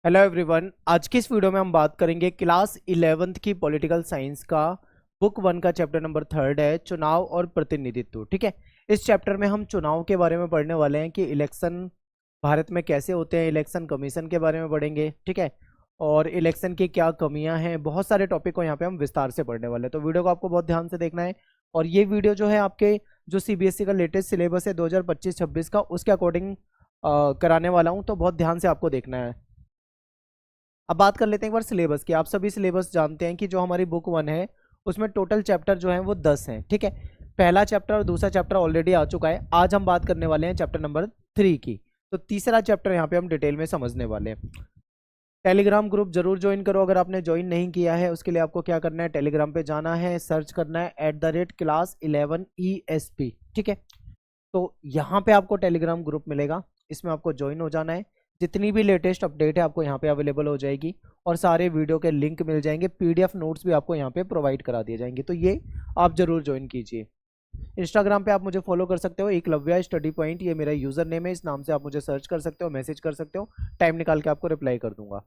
Hello everyone. आज की इस वीडियो में हम बात करेंगे क्लास 11th की पॉलिटिकल साइंस का बुक 1 का चैप्टर नंबर 3 है चुनाव और प्रतिनिधित्व। ठीक है, इस चैप्टर में हम चुनाव के बारे में पढ़ने वाले हैं कि इलेक्शन भारत में कैसे होते हैं, इलेक्शन कमीशन के बारे में पढ़ेंगे। ठीक है, और इलेक्शन की क्या कमियां हैं, बहुत सारे टॉपिक को यहाँ पे हम विस्तार से पढ़ने वाले हैं, तो वीडियो को आपको बहुत ध्यान से देखना है। और ये वीडियो जो है आपके जो सीबीएसई का लेटेस्ट सिलेबस है 2025-26 का, उसके अकॉर्डिंग कराने वाला हूँ, तो बहुत ध्यान से आपको देखना है। अब बात कर लेते हैं एक बार सिलेबस की। आप सभी सिलेबस जानते हैं कि जो हमारी बुक 1 है उसमें टोटल चैप्टर जो है वो 10 हैं। ठीक है, पहला चैप्टर और दूसरा चैप्टर ऑलरेडी आ चुका है। आज हम बात करने वाले हैं चैप्टर नंबर 3 की, तो तीसरा चैप्टर यहाँ पे हम डिटेल में समझने वाले हैं। टेलीग्राम ग्रुप जरूर ज्वाइन करो। अगर आपने ज्वाइन नहीं किया है उसके लिए आपको क्या करना है, टेलीग्राम पे जाना है, सर्च करना है @class11ESP। ठीक है, तो यहाँ पे आपको टेलीग्राम ग्रुप मिलेगा, इसमें आपको ज्वाइन हो जाना है। जितनी भी लेटेस्ट अपडेट है आपको यहाँ पे अवेलेबल हो जाएगी और सारे वीडियो के लिंक मिल जाएंगे, पीडीएफ नोट्स भी आपको यहाँ पे प्रोवाइड करा दिए जाएंगे, तो ये आप जरूर ज्वाइन कीजिए। इंस्टाग्राम पे आप मुझे फॉलो कर सकते हो, एकलव्य स्टडी पॉइंट, ये मेरा यूजर नेम है, इस नाम से आप मुझे सर्च कर सकते हो, मैसेज कर सकते हो, टाइम निकाल के आपको रिप्लाई कर दूंगा।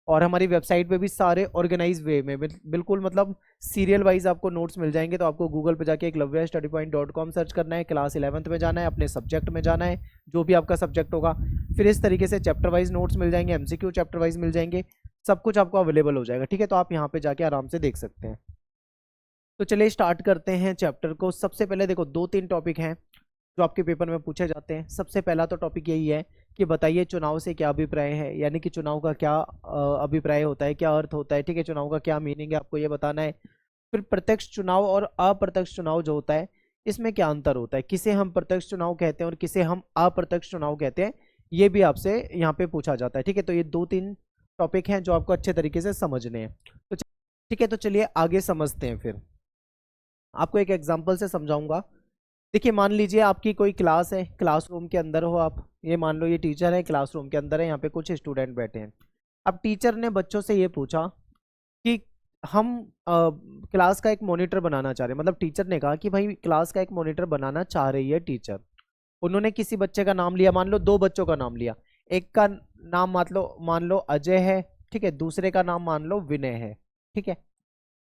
और हमारी वेबसाइट पे भी सारे ऑर्गेनाइज वे में बिल्कुल मतलब सीरियल वाइज आपको नोट्स मिल जाएंगे। तो आपको गूगल पे जाके eklavyastudypoint.com सर्च करना है, क्लास 11th में जाना है, अपने सब्जेक्ट में जाना है, जो भी आपका सब्जेक्ट होगा। फिर इस तरीके से चैप्टर वाइज नोट्स मिल जाएंगे, एमसीक्यू चैप्टर वाइज मिल जाएंगे, सब कुछ आपको अवेलेबल हो जाएगा। ठीक है, तो आप यहाँ पे जाके आराम से देख सकते हैं। तो चलिए स्टार्ट करते हैं चैप्टर को। सबसे पहले देखो, 2-3 टॉपिक हैं जो आपके पेपर में पूछे जाते हैं। सबसे पहला तो टॉपिक यही है कि बताइए चुनाव से क्या अभिप्राय है, यानी कि चुनाव का क्या अभिप्राय होता है, क्या अर्थ होता है। ठीक है, चुनाव का क्या मीनिंग है, आपको ये बताना है। फिर प्रत्यक्ष चुनाव और अप्रत्यक्ष चुनाव जो होता है, इसमें क्या अंतर होता है, किसे हम प्रत्यक्ष चुनाव कहते हैं और किसे हम अप्रत्यक्ष चुनाव कहते हैं, ये भी आपसे यहाँ पे पूछा जाता है। ठीक है, तो ये 2-3 टॉपिक हैं जो आपको अच्छे तरीके से समझने हैं। तो ठीक है, तो चलिए आगे समझते हैं। फिर आपको एक एग्जाम्पल से समझाऊंगा। देखिए, मान लीजिए आपकी कोई क्लास है, क्लासरूम के अंदर हो आप, ये मान लो ये टीचर है, क्लासरूम के अंदर है, यहाँ पे कुछ स्टूडेंट बैठे हैं। अब टीचर ने बच्चों से ये पूछा कि हम क्लास का एक मॉनिटर बनाना चाह रहे हैं, मतलब टीचर ने कहा कि भाई क्लास का एक मॉनिटर बनाना चाह रही है टीचर। उन्होंने किसी बच्चे का नाम लिया, मान लो 2 बच्चों का नाम लिया। एक का नाम मान लो अजय है, ठीक है, दूसरे का नाम मान लो विनय है। ठीक है,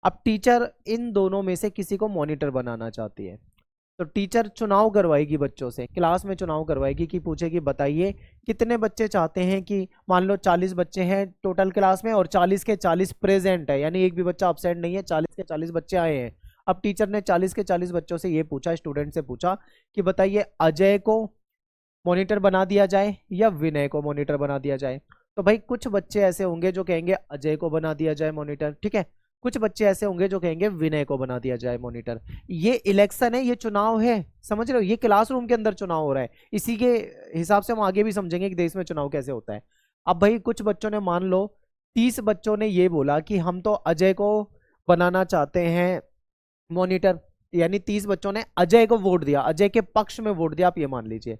अब टीचर इन दोनों में से किसी को मॉनिटर बनाना चाहती है, तो टीचर चुनाव करवाएगी बच्चों से, क्लास में चुनाव करवाएगी कि पूछेगी बताइए कितने बच्चे चाहते हैं कि, मान लो 40 बच्चे हैं टोटल क्लास में और 40 के 40 प्रेजेंट है, यानी एक भी बच्चा अपसेंट नहीं है, 40 के 40 बच्चे आए हैं। अब टीचर ने 40 के 40 बच्चों से ये पूछा, स्टूडेंट से पूछा कि बताइए अजय को मॉनिटर बना दिया जाए या विनय को मॉनिटर बना दिया जाए। तो भाई कुछ बच्चे ऐसे होंगे जो कहेंगे अजय को बना दिया जाए मॉनिटर, ठीक है, कुछ बच्चे ऐसे होंगे जो कहेंगे विनय को बना दिया जाए मॉनिटर। ये इलेक्शन है, ये चुनाव है, समझ रहे हो, ये क्लासरूम के अंदर चुनाव हो रहा है। इसी के हिसाब से हम आगे भी समझेंगे कि देश में चुनाव कैसे होता है। अब भाई कुछ बच्चों ने, मान लो 30 बच्चों ने ये बोला कि हम तो अजय को बनाना चाहते हैं मॉनिटर, यानी 30 बच्चों ने अजय को वोट दिया, अजय के पक्ष में वोट दिया, आप ये मान लीजिए।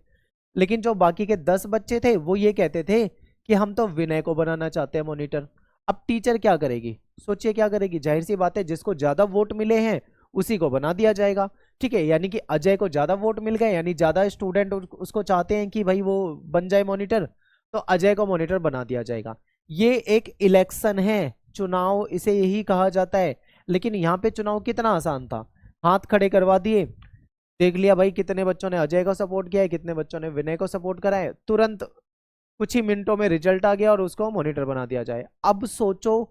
लेकिन जो बाकी के 10 बच्चे थे वो ये कहते थे कि हम तो विनय को बनाना चाहते हैं मॉनिटर। अब टीचर क्या करेगी, सोचिए क्या करेगी, जाहिर सी बात है जिसको ज्यादा वोट मिले हैं उसी को बना दिया जाएगा। ठीक है, यानी कि अजय को ज्यादा वोट मिल गए, यानी ज्यादा स्टूडेंट उसको चाहते हैं कि भाई वो बन जाए मॉनिटर, तो अजय को मॉनिटर बना दिया जाएगा। ये एक इलेक्शन है, चुनाव इसे यही कहा जाता है। लेकिन यहाँ पे चुनाव कितना आसान था, हाथ खड़े करवा दिए, देख लिया भाई कितने बच्चों ने अजय को सपोर्ट किया है, कितने बच्चों ने विनय को सपोर्ट करा है, तुरंत कुछ ही मिनटों में रिजल्ट आ गया और उसको मॉनिटर बना दिया जाए। अब सोचो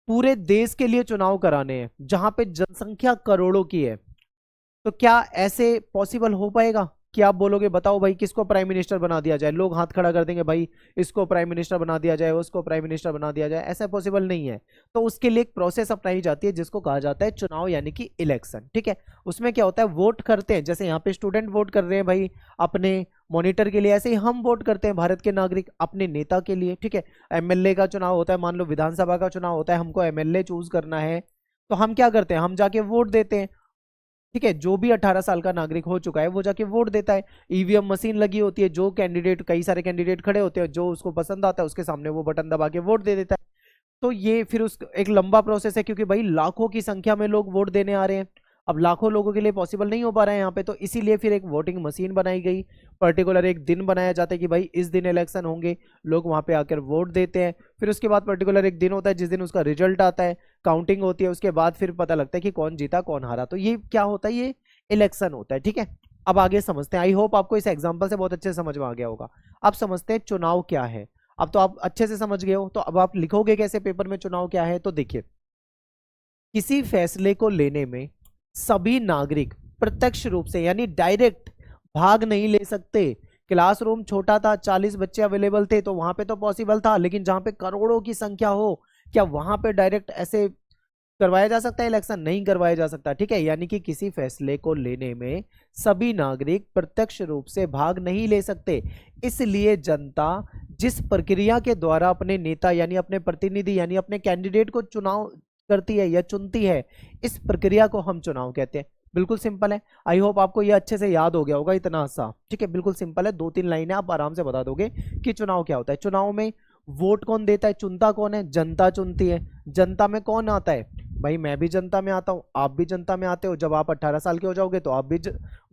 पूरे देश के लिए चुनाव कराने हैं जहां पे जनसंख्या करोड़ों की है, तो क्या ऐसे पॉसिबल हो पाएगा कि आप बोलोगे बताओ भाई किसको प्राइम मिनिस्टर बना दिया जाए, लोग हाथ खड़ा कर देंगे भाई इसको प्राइम मिनिस्टर बना दिया जाए, उसको प्राइम मिनिस्टर बना दिया जाए, ऐसा पॉसिबल नहीं है। तो उसके लिए एक प्रोसेस अपनाई जाती है जिसको कहा जाता है चुनाव, यानी कि इलेक्शन। ठीक है, उसमें क्या होता है, वोट करते हैं, जैसे यहाँ पे स्टूडेंट वोट कर रहे हैं भाई अपने मॉनिटर के लिए, ऐसे ही हम वोट करते हैं भारत के नागरिक अपने नेता के लिए। ठीक है, एमएलए का चुनाव होता है, मान लो विधानसभा का चुनाव होता है, हमको एमएलए चूज करना है, तो हम क्या करते हैं, हम जाके वोट देते हैं। ठीक है, जो भी 18 साल का नागरिक हो चुका है वो जाके वोट देता है। ईवीएम मशीन लगी होती है, जो कैंडिडेट, कई सारे कैंडिडेट खड़े होते हैं, जो उसको पसंद आता है उसके सामने वो बटन दबा के वोट दे देता है। तो ये फिर उस एक लंबा प्रोसेस है, क्योंकि भाई लाखों की संख्या में लोग वोट देने आ रहे हैं। अब लाखों लोगों के लिए पॉसिबल नहीं हो पा रहा है यहाँ पे, तो इसीलिए फिर एक वोटिंग मशीन बनाई गई, पर्टिकुलर एक दिन बनाया जाता है कि भाई इस दिन इलेक्शन होंगे, लोग वहां पे आकर वोट देते हैं। फिर उसके बाद पर्टिकुलर एक दिन होता है जिस दिन उसका रिजल्ट आता है, काउंटिंग होती है, उसके बाद फिर पता लगता है कि कौन जीता कौन हारा। तो ये क्या होता है, ये इलेक्शन होता है। ठीक है, अब आगे समझते हैं। आई होप आपको इस एग्जाम्पल से बहुत अच्छे से समझ में आ गया होगा। अब समझते हैं चुनाव क्या है। अब तो आप अच्छे से समझ गए हो, तो अब आप लिखोगे कैसे पेपर में चुनाव क्या है। तो देखिए, किसी फैसले को लेने में सभी नागरिक प्रत्यक्ष रूप से यानी डायरेक्ट भाग नहीं ले सकते। क्लासरूम छोटा था, 40 बच्चे अवेलेबल थे, तो वहां पे तो पॉसिबल था, लेकिन जहां पे करोड़ों की संख्या हो, क्या वहां पे डायरेक्ट ऐसे करवाया जा सकता है इलेक्शन? नहीं करवाया जा सकता। ठीक है, यानी कि किसी फैसले को लेने में सभी नागरिक प्रत्यक्ष रूप से भाग नहीं ले सकते। इसलिए जनता जिस प्रक्रिया के द्वारा अपने नेता यानी अपने प्रतिनिधि यानी अपने कैंडिडेट को चुनाव करती है या चुनती है, इस प्रक्रिया को हम चुनाव कहते हैं। बिल्कुल सिंपल है। आई होप आपको ये अच्छे से याद हो गया होगा इतना सा। ठीक है, बिल्कुल सिंपल है, 2-3 लाइनें आप आराम से बता दोगे कि चुनाव क्या होता है। चुनाव में वोट कौन देता है, चुनता कौन है, जनता चुनती है। जनता में कौन आता है, भाई मैं भी जनता में आता हूं, आप भी जनता में आते हो। जब आप 18 साल के हो जाओगे तो आप भी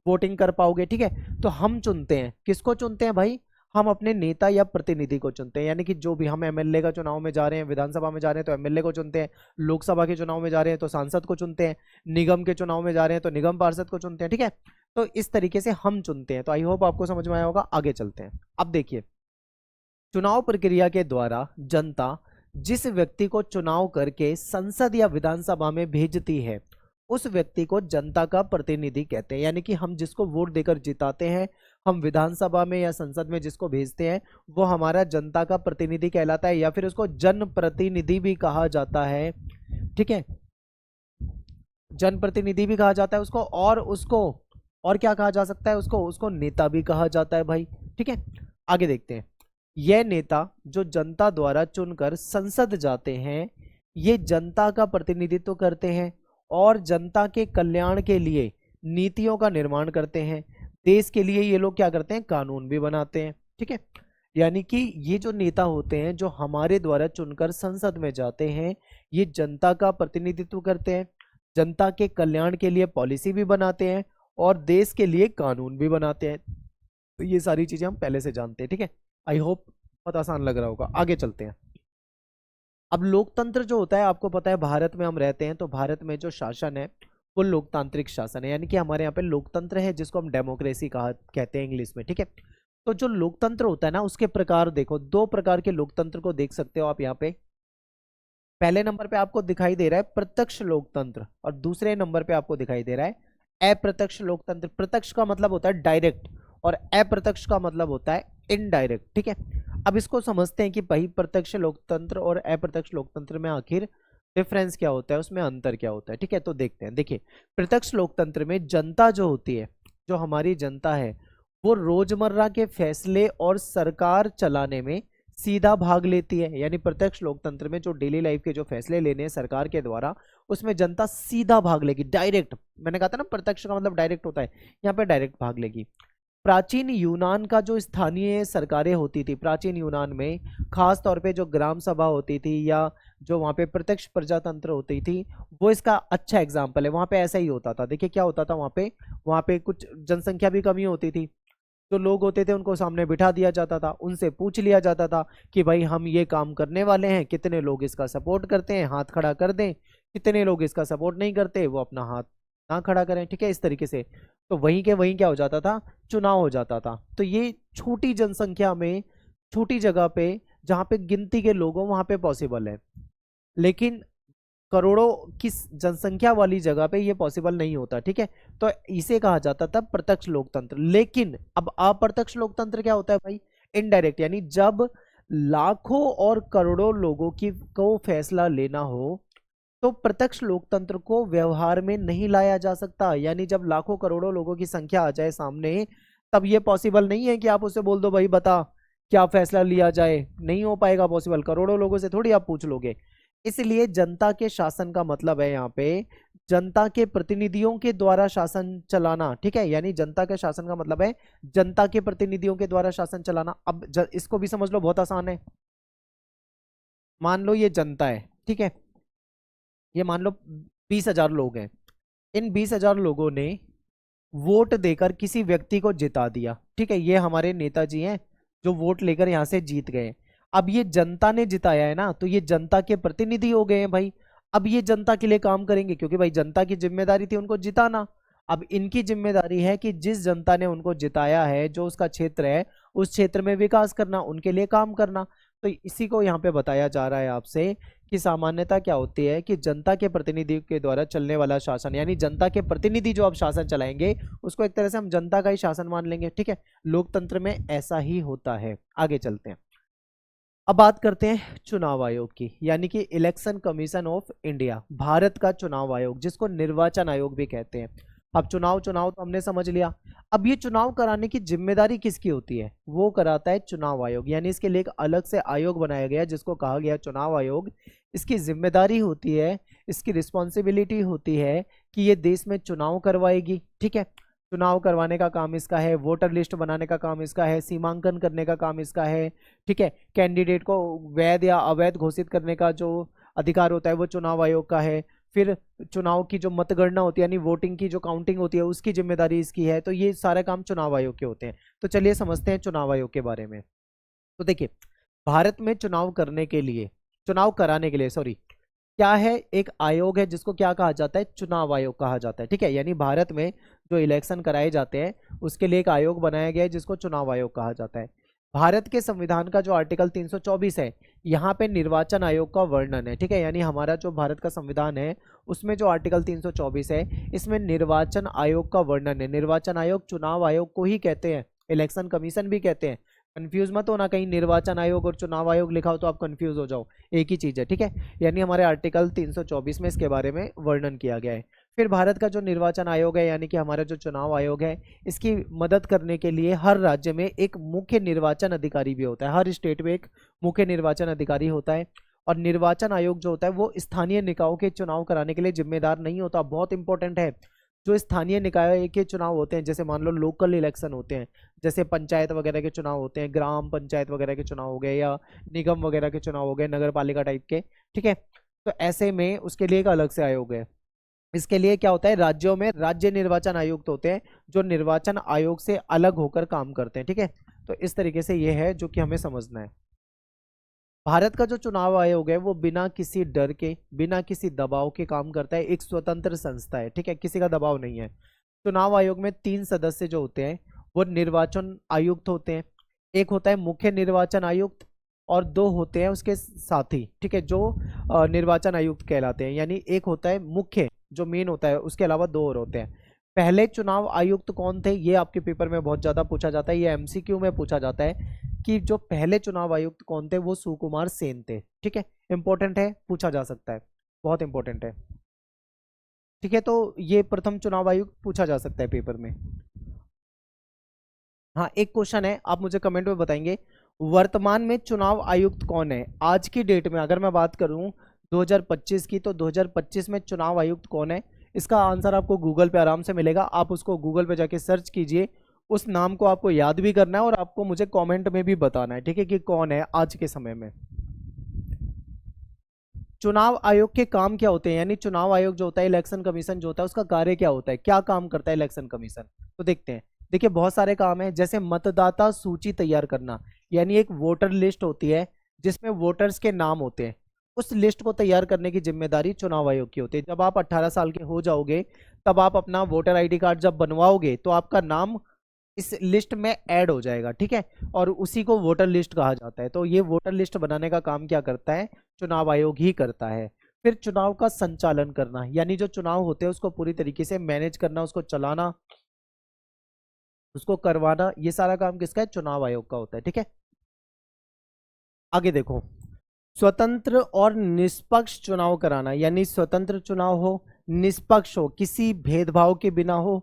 वोटिंग कर पाओगे। ठीक है, तो हम चुनते हैं, किसको चुनते हैं भाई, हम अपने नेता या प्रतिनिधि को चुनते हैं। यानी कि जो भी हम एमएलए का चुनाव में जा रहे हैं, विधानसभा में जा रहे हैं तो एमएलए को चुनते हैं, लोकसभा के चुनाव में जा रहे हैं तो सांसद को चुनते हैं, निगम के चुनाव में जा रहे हैं तो निगम पार्षद को चुनते हैं। ठीक है, तो इस तरीके से हम चुनते हैं। तो आई होप आपको समझ में आया होगा। आगे चलते हैं। अब देखिए, चुनाव प्रक्रिया के द्वारा जनता जिस व्यक्ति को चुनाव करके संसद या विधानसभा में भेजती है, उस व्यक्ति को जनता का प्रतिनिधि कहते हैं। यानी कि हम जिसको वोट देकर जिताते हैं, हम विधानसभा में या संसद में जिसको भेजते हैं, वो हमारा जनता का प्रतिनिधि कहलाता है, या फिर उसको जनप्रतिनिधि भी कहा जाता है। ठीक है, जनप्रतिनिधि भी कहा जाता है उसको, और क्या कहा जा सकता है उसको नेता भी कहा जाता है भाई। ठीक है, आगे देखते हैं। यह नेता जो जनता द्वारा चुनकर संसद जाते हैं, ये जनता का प्रतिनिधित्व करते हैं और जनता के कल्याण के लिए नीतियों का निर्माण करते हैं। देश के लिए ये लोग क्या करते हैं, कानून भी बनाते हैं। ठीक है, यानी कि ये जो नेता होते हैं जो हमारे द्वारा चुनकर संसद में जाते हैं, ये जनता का प्रतिनिधित्व करते हैं, जनता के कल्याण के लिए पॉलिसी भी बनाते हैं और देश के लिए कानून भी बनाते हैं। तो ये सारी चीजें हम पहले से जानते हैं। ठीक है, आई होप बहुत आसान लग रहा होगा। आगे चलते हैं। अब लोकतंत्र जो होता है, आपको पता है भारत में हम रहते हैं, तो भारत में जो शासन है वो लोकतांत्रिक शासन है। यानी कि हमारे यहाँ पे लोकतंत्र है जिसको हम डेमोक्रेसी कहा कहते हैं इंग्लिश में। ठीक है, तो जो लोकतंत्र होता है ना, उसके प्रकार देखो, 2 प्रकार के लोकतंत्र को देख सकते हो आप यहाँ पे। पहले नंबर पे आपको दिखाई दे रहा है प्रत्यक्ष लोकतंत्र और दूसरे नंबर पे आपको दिखाई दे रहा है अप्रत्यक्ष लोकतंत्र। प्रत्यक्ष का मतलब होता है डायरेक्ट और अप्रत्यक्ष का मतलब होता है इनडायरेक्ट। ठीक है, अब इसको समझते हैं कि भाई प्रत्यक्ष लोकतंत्र और अप्रत्यक्ष लोकतंत्र में आखिर डिफरेंस क्या होता है, उसमें अंतर क्या होता है। ठीक है, तो देखते हैं। देखिए, प्रत्यक्ष लोकतंत्र में जनता जो होती है, जो हमारी जनता है, वो रोजमर्रा के फैसले और सरकार चलाने में सीधा भाग लेती है। यानी प्रत्यक्ष लोकतंत्र में जो डेली लाइफ के जो फैसले लेने हैं सरकार के द्वारा, उसमें जनता सीधा भाग लेगी, डायरेक्ट। मैंने कहा था ना प्रत्यक्ष का मतलब डायरेक्ट होता है, यहाँ पे डायरेक्ट भाग लेगी। प्राचीन यूनान का जो स्थानीय सरकारें होती थी, प्राचीन यूनान में खास तौर पे जो ग्राम सभा होती थी या जो वहाँ पे प्रत्यक्ष प्रजातंत्र होती थी, वो इसका अच्छा एग्जाम्पल है। वहाँ पे ऐसा ही होता था। देखिए क्या होता था वहाँ पे कुछ जनसंख्या भी कमी होती थी, जो लोग होते थे उनको सामने बिठा दिया जाता था, उनसे पूछ लिया जाता था कि भाई हम ये काम करने वाले हैं, कितने लोग इसका सपोर्ट करते हैं, हाथ खड़ा कर दें, कितने लोग इसका सपोर्ट नहीं करते, वो अपना हाथ ना खड़ा करें। ठीक है, इस तरीके से तो वहीं के वहीं क्या हो जाता था, चुनाव हो जाता था। तो ये छोटी जनसंख्या में, छोटी जगह पे, जहाँ पे गिनती के लोग हो, वहां पे पॉसिबल है, लेकिन करोड़ों की जनसंख्या वाली जगह पे ये पॉसिबल नहीं होता। ठीक है, तो इसे कहा जाता था प्रत्यक्ष लोकतंत्र। लेकिन अब अप्रत्यक्ष लोकतंत्र क्या होता है भाई, इनडायरेक्ट। यानी जब लाखों और करोड़ों लोगों की को फैसला लेना हो, तो प्रत्यक्ष लोकतंत्र को व्यवहार में नहीं लाया जा सकता। यानी जब लाखों करोड़ों लोगों की संख्या आ जाए सामने, तब ये पॉसिबल नहीं है कि आप उससे बोल दो भाई बता क्या फैसला लिया जाए, नहीं हो पाएगा पॉसिबल। करोड़ों लोगों से थोड़ी आप पूछ लोगे। इसलिए जनता के शासन का मतलब है यहाँ पे जनता के प्रतिनिधियों के द्वारा शासन चलाना। ठीक है, यानी जनता के शासन का मतलब है जनता के प्रतिनिधियों के द्वारा शासन चलाना। अब इसको भी समझ लो, बहुत आसान है। मान लो ये जनता है, ठीक है, ये मान लो 20,000 लोग हैं। इन 20,000 लोगों ने वोट देकर किसी व्यक्ति को जिता दिया। ठीक है, ये हमारे नेताजी हैं जो वोट लेकर यहां से जीत गए। अब ये जनता ने जिताया है ना, तो ये जनता के प्रतिनिधि हो गए हैं भाई। अब ये जनता के लिए काम करेंगे, क्योंकि भाई जनता की जिम्मेदारी थी उनको जिताना। अब इनकी जिम्मेदारी है कि जिस जनता ने उनको जिताया है, जो उसका क्षेत्र है, उस क्षेत्र में विकास करना, उनके लिए काम करना। तो इसी को यहाँ पे बताया जा रहा है आपसे कि सामान्यता क्या होती है कि जनता के प्रतिनिधि के द्वारा चलने वाला शासन, यानी जनता के प्रतिनिधि जो अब शासन चलाएंगे उसको एक तरह से हम जनता का ही शासन मान लेंगे। ठीक है, लोकतंत्र में ऐसा ही होता है। आगे चलते हैं, अब बात करते हैं चुनाव आयोग की, यानी कि election commission of India, Bharat का चुनाव आयोग, जिसको निर्वाचन आयोग भी कहते हैं। अब चुनाव चुनाव तो हमने समझ लिया। अब ये चुनाव कराने की जिम्मेदारी किसकी होती है? वो कराता है चुनाव आयोग, यानी इसके लिए एक अलग से आयोग बनाया गया जिसको कहा गया चुनाव आयोग। इसकी जिम्मेदारी होती है, इसकी रिस्पॉन्सिबिलिटी होती है कि ये देश में चुनाव करवाएगी। ठीक है, चुनाव करवाने का काम इसका है, वोटर लिस्ट बनाने का काम इसका है, सीमांकन करने का काम इसका है। ठीक है, कैंडिडेट को वैध या अवैध घोषित करने का जो अधिकार होता है वो चुनाव आयोग का है। फिर चुनाव की जो मतगणना होती है, यानी वोटिंग की जो काउंटिंग होती है, उसकी जिम्मेदारी इसकी है। तो ये सारे काम चुनाव आयोग के होते हैं। तो चलिए समझते हैं चुनाव आयोग के बारे में। तो देखिए, भारत में चुनाव करने के लिए, चुनाव कराने के लिए सॉरी, क्या है, एक आयोग है जिसको क्या कहा जाता है? चुनाव आयोग कहा जाता है। ठीक है, यानी भारत में जो इलेक्शन कराए जाते हैं उसके लिए एक आयोग बनाया गया है जिसको चुनाव आयोग कहा जाता है। भारत के संविधान का जो आर्टिकल 324 है, यहाँ पे निर्वाचन आयोग का वर्णन है। ठीक है, यानी हमारा जो भारत का संविधान है उसमें जो आर्टिकल 324 है, इसमें निर्वाचन आयोग का वर्णन है। निर्वाचन आयोग चुनाव आयोग को ही कहते हैं, इलेक्शन कमीशन भी कहते हैं। कंफ्यूज मत होना, कहीं निर्वाचन आयोग और चुनाव आयोग लिखा हो तो आप कंफ्यूज हो जाओ, एक ही चीज है। ठीक है, यानी हमारे आर्टिकल 324 में इसके बारे में वर्णन किया गया है। फिर भारत का जो निर्वाचन आयोग है, यानी कि हमारा जो चुनाव आयोग है, इसकी मदद करने के लिए हर राज्य में एक मुख्य निर्वाचन अधिकारी भी होता है। हर स्टेट में एक मुख्य निर्वाचन अधिकारी होता है। और निर्वाचन आयोग जो होता है वो स्थानीय निकायों के चुनाव कराने के लिए जिम्मेदार नहीं होता। बहुत इंपॉर्टेंट है, जो स्थानीय निकाय के चुनाव होते हैं, जैसे मान लो लोकल इलेक्शन होते हैं, जैसे पंचायत वगैरह के चुनाव होते हैं, ग्राम पंचायत वगैरह के चुनाव हो गए, या निगम वगैरह के चुनाव हो गए, नगर पालिका टाइप के। ठीक है, तो ऐसे में उसके लिए एक अलग से आयोग है। इसके लिए क्या होता है, राज्यों में राज्य निर्वाचन आयुक्त होते हैं जो निर्वाचन आयोग से अलग होकर काम करते हैं। ठीक है, तो इस तरीके से ये है जो कि हमें समझना है। भारत का जो चुनाव आयोग है वो बिना किसी डर के, बिना किसी दबाव के काम करता है। एक स्वतंत्र संस्था है। ठीक है, किसी का दबाव नहीं है। चुनाव आयोग में 3 सदस्य जो होते हैं वो निर्वाचन आयुक्त होते हैं। एक होता है मुख्य निर्वाचन आयुक्त और 2 होते हैं उसके साथी। ठीक है, जो निर्वाचन आयुक्त कहलाते हैं। यानी एक होता है मुख्य जो मेन होता है, उसके अलावा 2 और होते हैं। पहले चुनाव आयुक्त कौन थे, ये आपके पेपर में बहुत ज्यादा पूछा जाता है, ये एमसीक्यू में पूछा जाता है कि जो पहले चुनाव आयुक्त कौन थे, वो सुकुमार सेन थे। ठीक है, इंपॉर्टेंट है, पूछा जा सकता है, बहुत इंपॉर्टेंट है। ठीक है, तो ये प्रथम चुनाव आयुक्त पूछा जा सकता है पेपर में। हाँ, एक क्वेश्चन है, आप मुझे कमेंट में बताएंगे, वर्तमान में चुनाव आयुक्त कौन है आज की डेट में? अगर मैं बात करूं 2025 की, तो 2025 में चुनाव आयुक्त कौन है? इसका आंसर आपको गूगल पे आराम से मिलेगा। आप उसको गूगल पे जाके सर्च कीजिए, उस नाम को आपको याद भी करना है और आपको मुझे कमेंट में भी बताना है। ठीक है, कि कौन है आज के समय में। चुनाव आयोग के काम क्या होते हैं, यानी चुनाव आयोग जो होता है, इलेक्शन कमीशन जो होता है, उसका कार्य क्या होता है, क्या काम करता है इलेक्शन कमीशन? तो देखते हैं। देखिए, बहुत सारे काम है, जैसे मतदाता सूची तैयार करना, यानी एक वोटर लिस्ट होती है जिसमें वोटर्स के नाम होते हैं। उस लिस्ट को तैयार करने की जिम्मेदारी चुनाव आयोग की होती है। जब आप 18 साल के हो जाओगे, तब आप अपना वोटर आईडी कार्ड जब बनवाओगे तो आपका नाम इस लिस्ट में ऐड हो जाएगा। ठीक है, और उसी को वोटर लिस्ट कहा जाता है। तो ये वोटर लिस्ट बनाने का काम क्या करता है? चुनाव आयोग ही करता है। फिर चुनाव का संचालन करना, यानी जो चुनाव होते हैं उसको पूरी तरीके से मैनेज करना, उसको चलाना, उसको करवाना, ये सारा काम किसका है? चुनाव आयोग का होता है। ठीक है, आगे देखो, स्वतंत्र और निष्पक्ष चुनाव कराना, यानी स्वतंत्र चुनाव हो, निष्पक्ष हो, किसी भेदभाव के बिना हो,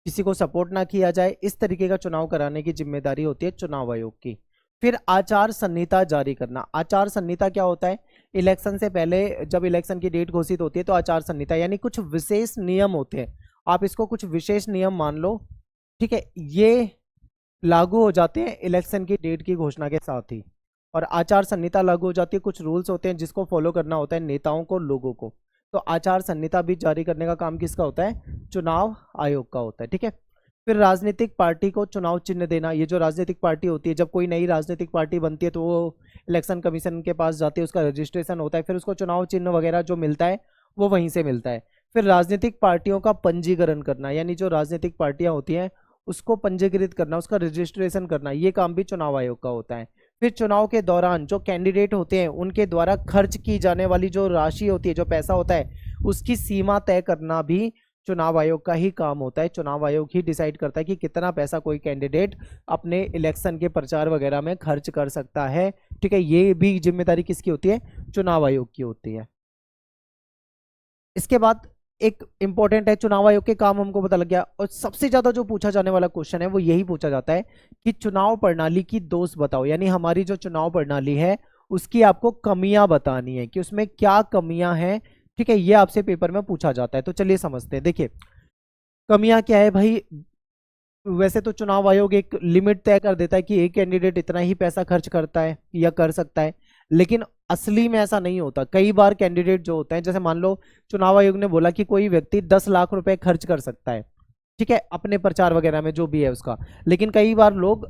किसी को सपोर्ट ना किया जाए, इस तरीके का चुनाव कराने की जिम्मेदारी होती है चुनाव आयोग की। फिर आचार संहिता जारी करना। आचार संहिता क्या होता है? इलेक्शन से पहले जब इलेक्शन की डेट घोषित होती है तो आचार संहिता, यानी कुछ विशेष नियम होते हैं, आप इसको कुछ विशेष नियम मान लो। ठीक है, ये लागू हो जाते हैं इलेक्शन की डेट की घोषणा के साथ ही। और आचार संहिता लागू हो जाती है, कुछ रूल्स होते हैं जिसको फॉलो करना होता है नेताओं को, लोगों को। तो आचार संहिता भी जारी करने का काम किसका होता है? चुनाव आयोग का होता है। ठीक है, फिर राजनीतिक पार्टी को चुनाव चिन्ह देना। ये जो राजनीतिक पार्टी होती है, जब कोई नई राजनीतिक पार्टी बनती है तो वो इलेक्शन कमीशन के पास जाती है, उसका रजिस्ट्रेशन होता है, फिर उसको चुनाव चिन्ह वगैरह जो मिलता है वो वहीं से मिलता है। फिर राजनीतिक पार्टियों का पंजीकरण करना, यानी जो राजनीतिक पार्टियां होती हैं उसको पंजीकृत करना, उसका रजिस्ट्रेशन करना, ये काम भी चुनाव आयोग का होता है। फिर चुनाव के दौरान जो कैंडिडेट होते हैं उनके द्वारा खर्च की जाने वाली जो राशि होती है, जो पैसा होता है, उसकी सीमा तय करना भी चुनाव आयोग का ही काम होता है। चुनाव आयोग ही डिसाइड करता है कि कितना पैसा कोई कैंडिडेट अपने इलेक्शन के प्रचार वगैरह में खर्च कर सकता है। ठीक है, ये भी जिम्मेदारी किसकी होती है? चुनाव आयोग की होती है। इसके बाद एक इंपॉर्टेंट है, चुनाव आयोग के काम हमको पता लग गया, और सबसे ज्यादा जो पूछा जाने वाला क्वेश्चन है वो यही पूछा जाता है कि चुनाव प्रणाली की दोष बताओ, यानी हमारी जो चुनाव प्रणाली है उसकी आपको कमियां बतानी है कि उसमें क्या कमियां हैं। ठीक है, ये आपसे पेपर में पूछा जाता है। तो चलिए समझते हैं। देखिए कमियां क्या है भाई। वैसे तो चुनाव आयोग एक लिमिट तय कर देता है कि एक कैंडिडेट इतना ही पैसा खर्च करता है या कर सकता है, लेकिन असली में ऐसा नहीं होता। कई बार कैंडिडेट जो होते हैं, जैसे मान लो चुनाव आयोग ने बोला कि कोई व्यक्ति 10 लाख रुपए खर्च कर सकता है, ठीक है, अपने प्रचार वगैरह में जो भी है उसका, लेकिन कई बार लोग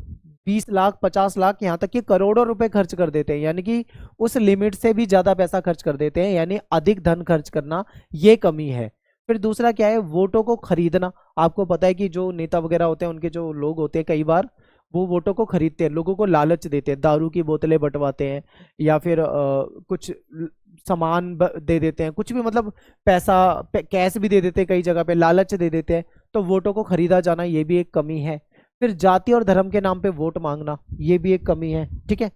20 लाख 50 लाख यहाँ तक कि करोड़ों रुपए खर्च कर देते हैं, यानी कि उस लिमिट से भी ज्यादा पैसा खर्च कर देते हैं, यानी अधिक धन खर्च करना, ये कमी है। फिर दूसरा क्या है? वोटों को खरीदना। आपको पता है कि जो नेता वगैरह होते हैं, उनके जो लोग होते हैं, कई बार वो वोटों को खरीदते हैं, लोगों को लालच देते हैं, दारू की बोतलें बंटवाते हैं, या फिर कुछ सामान दे देते हैं, कुछ भी, मतलब पैसा कैश भी दे देते हैं, कई जगह पे लालच दे देते हैं। तो वोटों को खरीदा जाना, ये भी एक कमी है। फिर जाति और धर्म के नाम पे वोट मांगना, ये भी एक कमी है। ठीक है,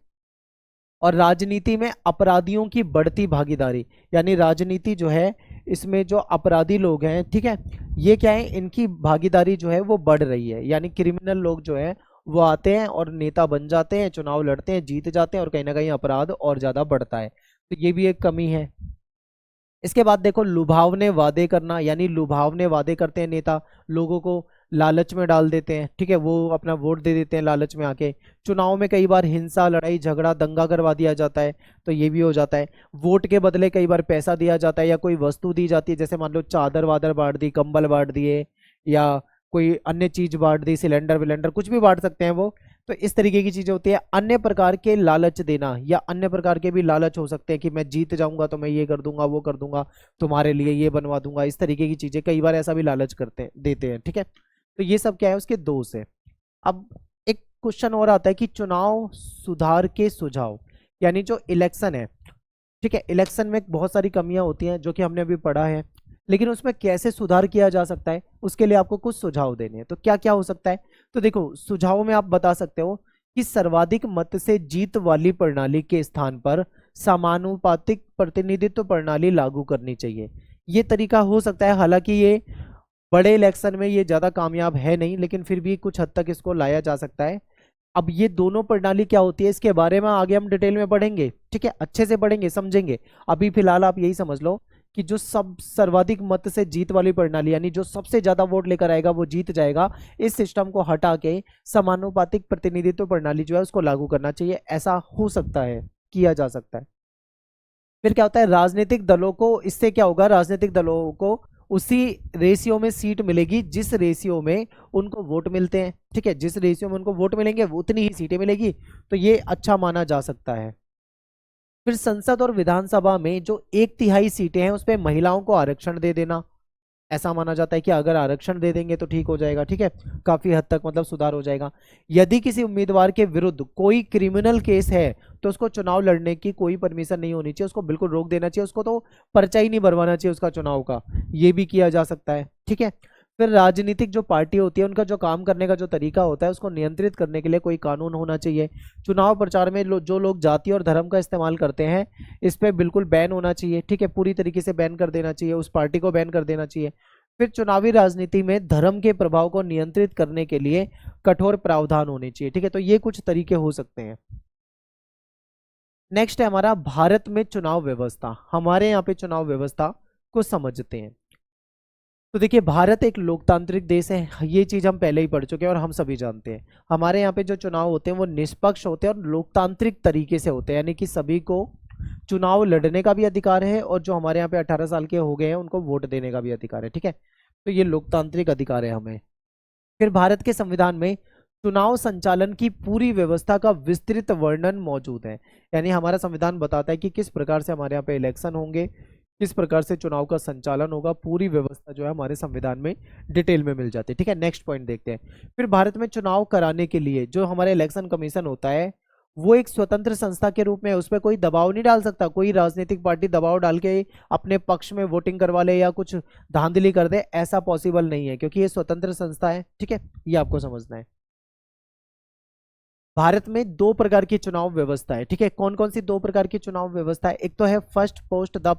और राजनीति में अपराधियों की बढ़ती भागीदारी, यानी राजनीति जो है इसमें जो अपराधी लोग हैं, ठीक है, ये क्या है, इनकी भागीदारी जो है वो बढ़ रही है, यानी क्रिमिनल लोग जो है वो आते हैं और नेता बन जाते हैं, चुनाव लड़ते हैं, जीत जाते हैं, और कहीं ना कहीं अपराध और ज्यादा बढ़ता है। तो ये भी एक कमी है। इसके बाद देखो लुभावने वादे करना, यानी लुभावने वादे करते हैं नेता, लोगों को लालच में डाल देते हैं। ठीक है, वो अपना वोट दे देते हैं लालच में आके। चुनाव में कई बार हिंसा, लड़ाई झगड़ा, दंगा करवा दिया जाता है, तो ये भी हो जाता है। वोट के बदले कई बार पैसा दिया जाता है या कोई वस्तु दी जाती है, जैसे मान लो चादर वादर बांट दी, कंबल बांट दिए, या कोई अन्य चीज बांट दी, सिलेंडर विलेंडर कुछ भी बांट सकते हैं वो। तो इस तरीके की चीजें होती है। अन्य प्रकार के लालच देना, या अन्य प्रकार के भी लालच हो सकते हैं कि मैं जीत जाऊंगा तो मैं ये कर दूंगा, वो कर दूंगा, तुम्हारे लिए ये बनवा दूंगा, इस तरीके की चीजें, कई बार ऐसा भी लालच करते हैं, देते हैं। ठीक है, तो ये सब क्या है, उसके दोष है। अब एक क्वेश्चन और आता है कि चुनाव सुधार के सुझाव, यानी जो इलेक्शन है, ठीक है, इलेक्शन में बहुत सारी कमियां होती हैं जो कि हमने अभी पढ़ा है, लेकिन उसमें कैसे सुधार किया जा सकता है, उसके लिए आपको कुछ सुझाव देने हैं। तो क्या क्या हो सकता है? तो देखो सुझावों में आप बता सकते हो कि सर्वाधिक मत से जीत वाली प्रणाली के स्थान पर समानुपातिक प्रतिनिधित्व प्रणाली लागू करनी चाहिए। ये तरीका हो सकता है, हालांकि ये बड़े इलेक्शन में ये ज्यादा कामयाब है नहीं, लेकिन फिर भी कुछ हद तक इसको लाया जा सकता है। अब ये दोनों प्रणाली क्या होती है, इसके बारे में आगे हम डिटेल में पढ़ेंगे। ठीक है, अच्छे से पढ़ेंगे, समझेंगे। अभी फिलहाल आप यही समझ लो कि जो सब सर्वाधिक मत से जीत वाली प्रणाली, यानी जो सबसे ज्यादा वोट लेकर आएगा वो जीत जाएगा, इस सिस्टम को हटा के समानुपातिक प्रतिनिधित्व प्रणाली जो है उसको लागू करना चाहिए। ऐसा हो सकता है, किया जा सकता है। फिर क्या होता है, राजनीतिक दलों को, इससे क्या होगा, राजनीतिक दलों को उसी रेशियो में सीट मिलेगी जिस रेशियो में उनको वोट मिलते हैं। ठीक है, जिस रेशियो में उनको वोट मिलेंगे उतनी ही सीटें मिलेगी, तो ये अच्छा माना जा सकता है। फिर संसद और विधानसभा में जो 1/3 सीटें हैं उस पर महिलाओं को आरक्षण दे देना, ऐसा माना जाता है कि अगर आरक्षण दे देंगे तो ठीक हो जाएगा। ठीक है, काफी हद तक मतलब सुधार हो जाएगा। यदि किसी उम्मीदवार के विरुद्ध कोई क्रिमिनल केस है तो उसको चुनाव लड़ने की कोई परमिशन नहीं होनी चाहिए, उसको बिल्कुल रोक देना चाहिए, उसको तो पर्चा ही नहीं भरवाना चाहिए उसका चुनाव का, ये भी किया जा सकता है। ठीक है, फिर राजनीतिक जो पार्टी होती है उनका जो काम करने का जो तरीका होता है उसको नियंत्रित करने के लिए कोई कानून होना चाहिए। चुनाव प्रचार में जो लोग जाति और धर्म का इस्तेमाल करते हैं इस पर बिल्कुल बैन होना चाहिए। ठीक है, पूरी तरीके से बैन कर देना चाहिए, उस पार्टी को बैन कर देना चाहिए। फिर चुनावी राजनीति में धर्म के प्रभाव को नियंत्रित करने के लिए कठोर प्रावधान होने चाहिए। ठीक है, तो ये कुछ तरीके हो सकते हैं। नेक्स्ट है हमारा भारत में चुनाव व्यवस्था। हमारे यहाँ पे चुनाव व्यवस्था को समझते हैं। तो देखिए भारत एक लोकतांत्रिक देश है, ये चीज हम पहले ही पढ़ चुके हैं और हम सभी जानते हैं। हमारे यहाँ पे जो चुनाव होते हैं वो निष्पक्ष होते हैं और लोकतांत्रिक तरीके से होते हैं, यानी कि सभी को चुनाव लड़ने का भी अधिकार है और जो हमारे यहाँ पे 18 साल के हो गए हैं उनको वोट देने का भी अधिकार है। ठीक है, तो ये लोकतांत्रिक अधिकार है हमें। फिर भारत के संविधान में चुनाव संचालन की पूरी व्यवस्था का विस्तृत वर्णन मौजूद है। यानी हमारा संविधान बताता है कि किस प्रकार से हमारे यहाँ पे इलेक्शन होंगे, किस प्रकार से चुनाव का संचालन होगा, पूरी व्यवस्था जो है हमारे संविधान में डिटेल में मिल जाती है। ठीक है, नेक्स्ट पॉइंट देखते हैं। फिर भारत में चुनाव कराने के लिए जो हमारे इलेक्शन कमीशन होता है वो एक स्वतंत्र संस्था के रूप में, उस पर कोई दबाव नहीं डाल सकता। कोई राजनीतिक पार्टी दबाव डाल के अपने पक्ष में वोटिंग करवा ले या कुछ धांधली कर दे, ऐसा पॉसिबल नहीं है क्योंकि ये स्वतंत्र संस्था है। ठीक है, ये आपको समझना है। भारत में दो प्रकार की चुनाव व्यवस्था है। ठीक है, कौन कौन सी दो प्रकार की चुनाव व्यवस्था है? एक तो है फर्स्ट पास्ट द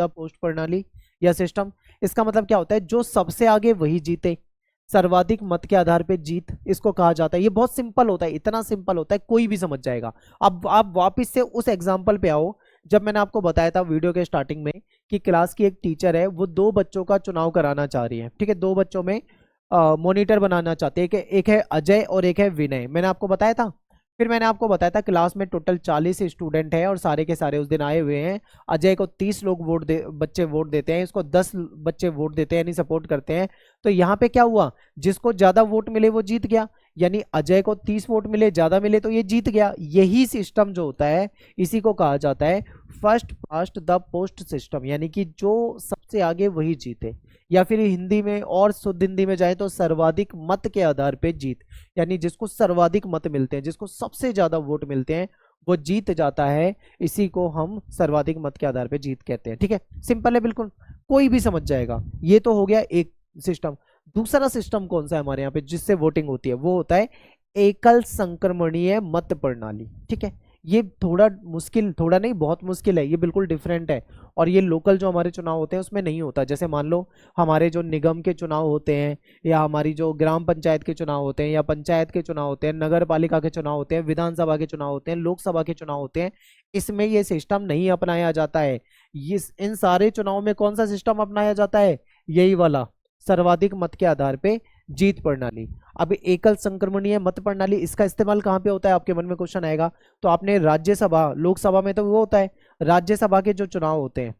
पोस्ट प्रणाली या सिस्टम। इसका मतलब क्या होता है? जो सबसे आगे वही जीते, सर्वाधिक मत के आधार पे जीत, इसको कहा जाता है। ये बहुत सिंपल होता है, इतना सिंपल होता है कोई भी समझ जाएगा। अब आप वापस से उस एग्जाम्पल पे आओ जब मैंने आपको बताया था वीडियो के स्टार्टिंग में कि क्लास की एक टीचर है, वो दो बच्चों का चुनाव कराना चाह रही है। ठीक है, दो बच्चों में मॉनिटर बनाना चाहते हैं कि एक है अजय और एक है विनय, मैंने आपको बताया था। फिर मैंने आपको बताया था क्लास में टोटल 40 स्टूडेंट हैं और सारे के सारे उस दिन आए हुए हैं। अजय को 30 लोग बच्चे वोट देते हैं, इसको 10 बच्चे वोट देते हैं यानी सपोर्ट करते हैं। तो यहाँ पे क्या हुआ? जिसको ज्यादा वोट मिले वो जीत गया, यानी अजय को 30 वोट मिले, ज्यादा मिले तो ये जीत गया। यही सिस्टम जो होता है इसी को कहा जाता है first past the post system, यानी कि जो सबसे आगे वही जीते, या फिर हिंदी में और शुद्ध हिंदी में जाए तो सर्वाधिक मत के आधार पे जीत, यानी जिसको सर्वाधिक मत मिलते हैं, जिसको सबसे ज्यादा वोट मिलते हैं वो जीत जाता है। इसी को हम सर्वाधिक मत के आधार पे जीत कहते हैं। ठीक है, सिंपल है बिल्कुल, कोई भी समझ जाएगा। ये तो हो गया एक सिस्टम। दूसरा सिस्टम कौन सा है हमारे यहाँ पे जिससे वोटिंग होती है? वो होता है एकल संक्रमणीय मत प्रणाली। ठीक है, ये थोड़ा मुश्किल, थोड़ा नहीं बहुत मुश्किल है, ये बिल्कुल डिफरेंट है। और ये लोकल जो हमारे चुनाव होते हैं उसमें नहीं होता। जैसे मान लो हमारे जो निगम के चुनाव होते हैं, या हमारी जो ग्राम पंचायत के चुनाव होते हैं, या पंचायत के चुनाव होते हैं, नगर पालिका के चुनाव होते हैं, विधानसभा के चुनाव होते हैं, लोकसभा के चुनाव होते हैं, इसमें ये सिस्टम नहीं अपनाया जाता है। ये इन सारे चुनाव में कौन सा सिस्टम अपनाया जाता है? यही वाला सर्वाधिक मत के आधार पे जीत प्रणाली। अब एकल संक्रमणीय मत प्रणाली, इसका इस्तेमाल कहाँ पे होता है? आपके मन में क्वेश्चन आएगा। तो आपने राज्यसभा, लोकसभा में तो वो होता है, राज्यसभा के जो चुनाव होते हैं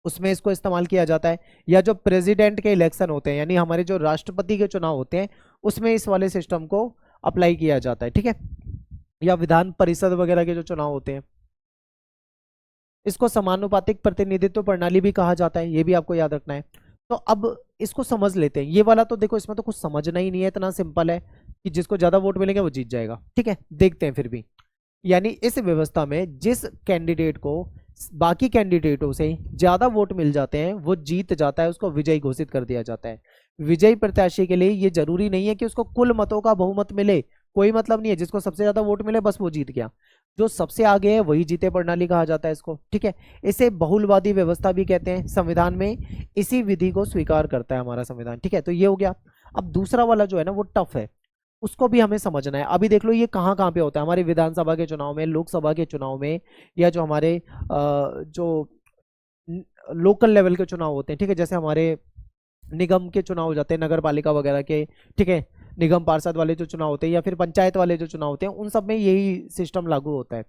उसमें इसको इस्तेमाल किया जाता है, या जो प्रेसिडेंट के इलेक्शन होते हैं यानी हमारे जो राष्ट्रपति के चुनाव होते हैं उसमें इस वाले सिस्टम को अप्लाई किया जाता है। ठीक है, या विधान परिषद वगैरह के जो चुनाव होते हैं इसको समानुपातिक प्रतिनिधित्व प्रणाली भी कहा जाता है, ये भी आपको याद रखना है। तो अब इसको समझ लेते हैं। ये वाला तो देखो इसमें तो कुछ समझना ही नहीं है, इतना सिंपल है कि जिसको ज्यादा वोट मिलेंगे वो जीत जाएगा। ठीक है, देखते हैं फिर भी। यानी इस व्यवस्था में जिस कैंडिडेट को बाकी कैंडिडेटों से ज्यादा वोट मिल जाते हैं वो जीत जाता है, उसको विजयी घोषित कर दिया जाता है। विजयी प्रत्याशी के लिए ये जरूरी नहीं है कि उसको कुल मतों का बहुमत मिले, कोई मतलब नहीं है। जिसको सबसे ज्यादा वोट मिले बस वो जीत गया, जो सबसे आगे है वही जीते प्रणाली कहा जाता है इसको। ठीक है, इसे बहुलवादी व्यवस्था भी कहते हैं। संविधान में इसी विधि को स्वीकार करता है हमारा संविधान। ठीक है, तो ये हो गया। अब दूसरा वाला जो है ना वो टफ है, उसको भी हमें समझना है। अभी देख लो ये कहाँ कहाँ पे होता है, हमारे विधानसभा के चुनाव में, लोकसभा के चुनाव में, या जो हमारे जो लोकल लेवल के चुनाव होते हैं। ठीक है, जैसे हमारे निगम के चुनाव हो जाते हैं, नगर पालिका वगैरह के। ठीक है, निगम पार्षद वाले जो चुनाव होते हैं या फिर पंचायत वाले जो चुनाव होते हैं उन सब में यही सिस्टम लागू होता है।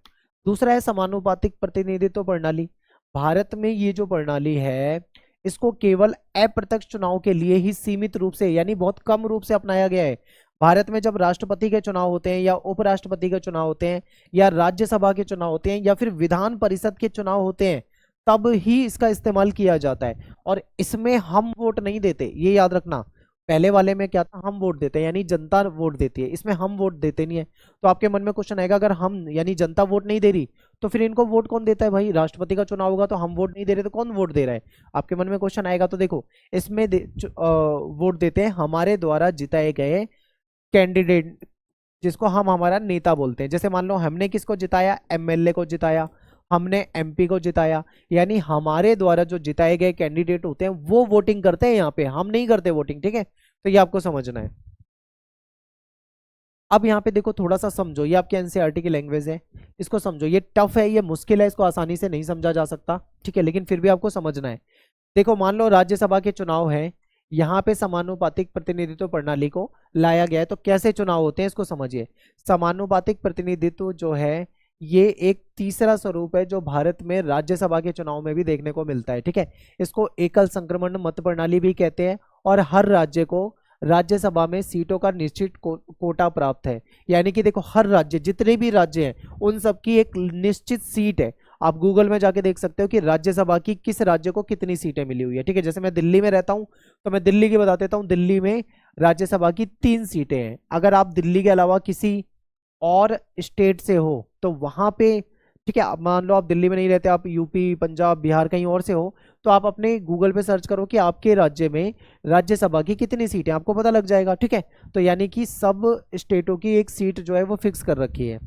दूसरा है समानुपातिक प्रतिनिधित्व प्रणाली। भारत में ये जो प्रणाली है इसको केवल अप्रत्यक्ष चुनाव के लिए ही सीमित रूप से, यानी बहुत कम रूप से अपनाया गया है। भारत में जब राष्ट्रपति के चुनाव होते हैं या उपराष्ट्रपति के चुनाव होते हैं या राज्यसभा के चुनाव होते हैं या फिर विधान परिषद के चुनाव होते हैं तब ही इसका इस्तेमाल किया जाता है। और इसमें हम वोट नहीं देते, ये याद रखना। पहले वाले में क्या था? हम वोट देते हैं यानी जनता वोट देती है, इसमें हम वोट देते नहीं है। तो आपके मन में क्वेश्चन आएगा अगर हम यानी जनता वोट नहीं दे रही तो फिर इनको वोट कौन देता है? भाई राष्ट्रपति का चुनाव होगा तो हम वोट नहीं दे रहे तो कौन वोट दे रहा है? आपके मन में क्वेश्चन आएगा। तो देखो इसमें वोट देते हैं हमारे द्वारा जिताए गए कैंडिडेट, जिसको हम हमारा नेता बोलते हैं। जैसे मान लो हमने किसको जिताया? एमएलए को जिताया, हमने एमपी को जिताया, यानी हमारे द्वारा जो जिताए गए कैंडिडेट होते हैं वो वोटिंग करते हैं, यहाँ पे हम नहीं करते वोटिंग। ठीक है, तो ये आपको समझना है। अब यहाँ पे देखो थोड़ा सा समझो, ये आपके एनसीईआरटी की लैंग्वेज है, इसको समझो। ये टफ है, ये मुश्किल है, इसको आसानी से नहीं समझा जा सकता। ठीक है, लेकिन फिर भी आपको समझना है। देखो मान लो राज्यसभा के चुनाव है, यहाँ पे समानुपातिक प्रतिनिधित्व प्रणाली को लाया गया है। तो कैसे चुनाव होते हैं इसको समझिए। समानुपातिक प्रतिनिधित्व जो है ये एक तीसरा स्वरूप है जो भारत में राज्यसभा के चुनाव में भी देखने को मिलता है। ठीक है, इसको एकल संक्रमण मत प्रणाली भी कहते हैं और हर राज्य को राज्यसभा में सीटों का निश्चित कोटा प्राप्त है। यानी कि देखो, हर राज्य, जितने भी राज्य हैं उन सबकी एक निश्चित सीट है। आप गूगल में जाके देख सकते हो कि राज्यसभा की किस राज्य को कितनी सीटें मिली हुई है। ठीक है, जैसे मैं दिल्ली में रहता हूं तो मैं दिल्ली की बता देता हूं, दिल्ली में राज्यसभा की 3 सीटें हैं। अगर आप दिल्ली के अलावा किसी और स्टेट से हो तो वहां पे, ठीक है, मान लो आप दिल्ली में नहीं रहते, आप यूपी, पंजाब, बिहार कहीं और से हो, तो आप अपने गूगल पे सर्च करो कि आपके राज्य में राज्यसभा की कितनी सीटें, आपको पता लग जाएगा। ठीक है, तो यानी कि सब स्टेटों की एक सीट जो है वो फिक्स कर रखी है।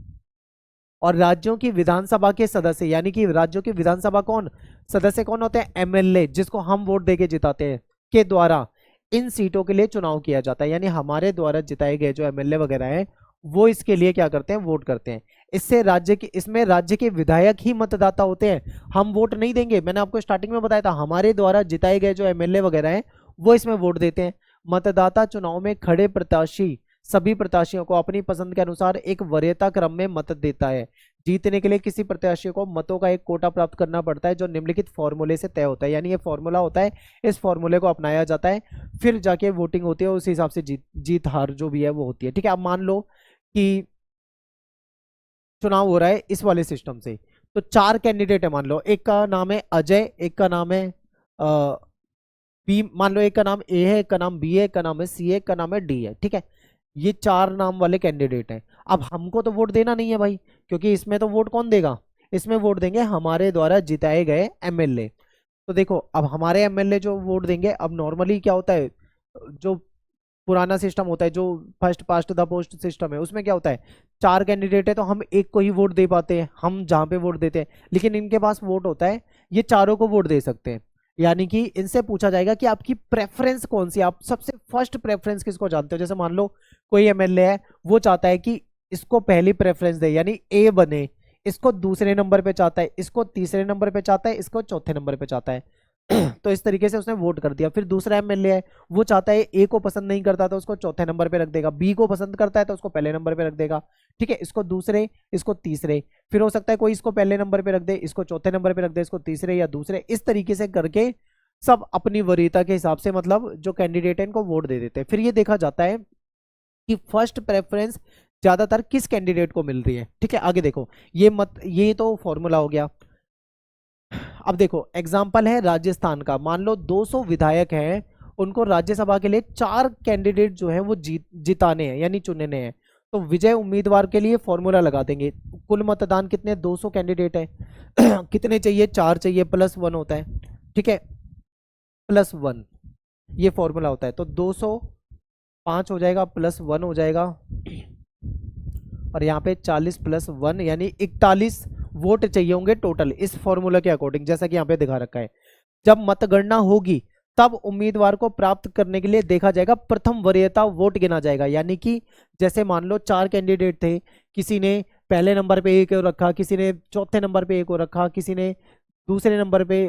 और राज्यों की विधानसभा के सदस्य, यानी कि राज्यों की विधानसभा कौन सदस्य कौन होते हैं, एमएलए, जिसको हम वोट देके जिताते हैं, के द्वारा इन सीटों के लिए चुनाव किया जाता है। यानी हमारे द्वारा जिताए गए जो एमएलए वगैरह हैं वो इसके लिए क्या करते हैं, वोट करते हैं। इससे राज्य के, इसमें राज्य के विधायक ही मतदाता होते हैं, हम वोट नहीं देंगे। मैंने आपको स्टार्टिंग में बताया था, हमारे द्वारा जिताए गए जो एमएलए वगैरह हैं वो इसमें वोट देते हैं। मतदाता चुनाव में खड़े प्रत्याशी सभी प्रत्याशियों को अपनी पसंद के अनुसार एक वरीयता क्रम में मत देता है। जीतने के लिए किसी प्रत्याशी को मतों का एक कोटा प्राप्त करना पड़ता है जो निम्नलिखित फॉर्मूले से तय होता है। यानी ये फॉर्मूला होता है, इस फॉर्मूले को अपनाया जाता है, फिर जाके वोटिंग होती है, उस हिसाब से जीत हार जो भी है वो होती है। ठीक है, अब मान लो कि चुनाव हो रहा है इस वाले सिस्टम से, तो 4 कैंडिडेट है, मान लो एक का नाम है अजय, एक का नाम है बी, मान लो एक का नाम ए है, एक का नाम बी है, एक का नाम है सी है, एक का नाम है डी है। ठीक है, ये 4 नाम वाले कैंडिडेट हैं। अब हमको तो वोट देना नहीं है भाई, क्योंकि इसमें तो वोट कौन देगा, इसमें वोट देंगे हमारे द्वारा जिताए गए एमएलए। तो देखो, अब हमारे एमएलए जो वोट देंगे, अब नॉर्मली क्या होता है, जो पुराना सिस्टम होता है, जो first past the post system है, उसमें क्या होता है, 4 कैंडिडेट है तो हम एक को ही वोट दे पाते हैं, हम जहां पे वोट देते हैं। लेकिन इनके पास वोट होता है, ये चारों को वोट दे सकते हैं। यानी कि इनसे पूछा जाएगा कि आपकी प्रेफरेंस कौन सी, आप सबसे फर्स्ट प्रेफरेंस किसको जानते हो। जैसे मान लो कोई एमएलए है, वो चाहता है कि इसको पहली प्रेफरेंस दे, यानी ए बने, इसको दूसरे नंबर पे चाहता है, इसको तीसरे नंबर पे चाहता है, इसको चौथे नंबर पे चाहता है। तो इस तरीके से उसने वोट कर दिया। फिर दूसरा एमएलए है, वो चाहता है ए को पसंद नहीं करता तो उसको चौथे नंबर पे रख देगा, बी को पसंद करता है तो उसको पहले नंबर पे रख देगा। ठीक है, इसको दूसरे, इसको तीसरे, फिर हो सकता है कोई इसको पहले नंबर पे रख दे, इसको चौथे नंबर पे रख दे, इसको तीसरे या दूसरे, इस तरीके से करके सब अपनी वरीयता के हिसाब से, मतलब जो कैंडिडेट है इनको वोट दे देते हैं। फिर ये देखा जाता है कि फर्स्ट प्रेफरेंस ज्यादातर किस कैंडिडेट को मिल रही है। ठीक है, आगे देखो, ये तो फॉर्मूला हो गया। अब देखो, एग्जाम्पल है राजस्थान का, मान लो 200 विधायक हैं, उनको राज्यसभा के लिए 4 कैंडिडेट जो है वो जिताने हैं, यानी चुनने हैं। तो विजय उम्मीदवार के लिए फॉर्मूला लगा देंगे। कुल मतदान कितने, 200 कैंडिडेट है कितने चाहिए, 4 चाहिए, +1 होता है। ठीक है, +1 ये फॉर्मूला होता है। तो 205 हो जाएगा, +1 हो जाएगा, और यहाँ पे 40 + 1 यानी 41 वोट चाहिए होंगे टोटल, इस फॉर्मूला के अकॉर्डिंग, जैसा कि यहाँ पे दिखा रखा है। जब मतगणना होगी तब उम्मीदवार को प्राप्त करने के लिए देखा जाएगा प्रथम वरीयता वोट गिना जाएगा। यानी कि जैसे मान लो 4 कैंडिडेट थे, किसी ने पहले नंबर पे एक को रखा, किसी ने चौथे नंबर पे एक को रखा, किसी ने दूसरे नंबर पे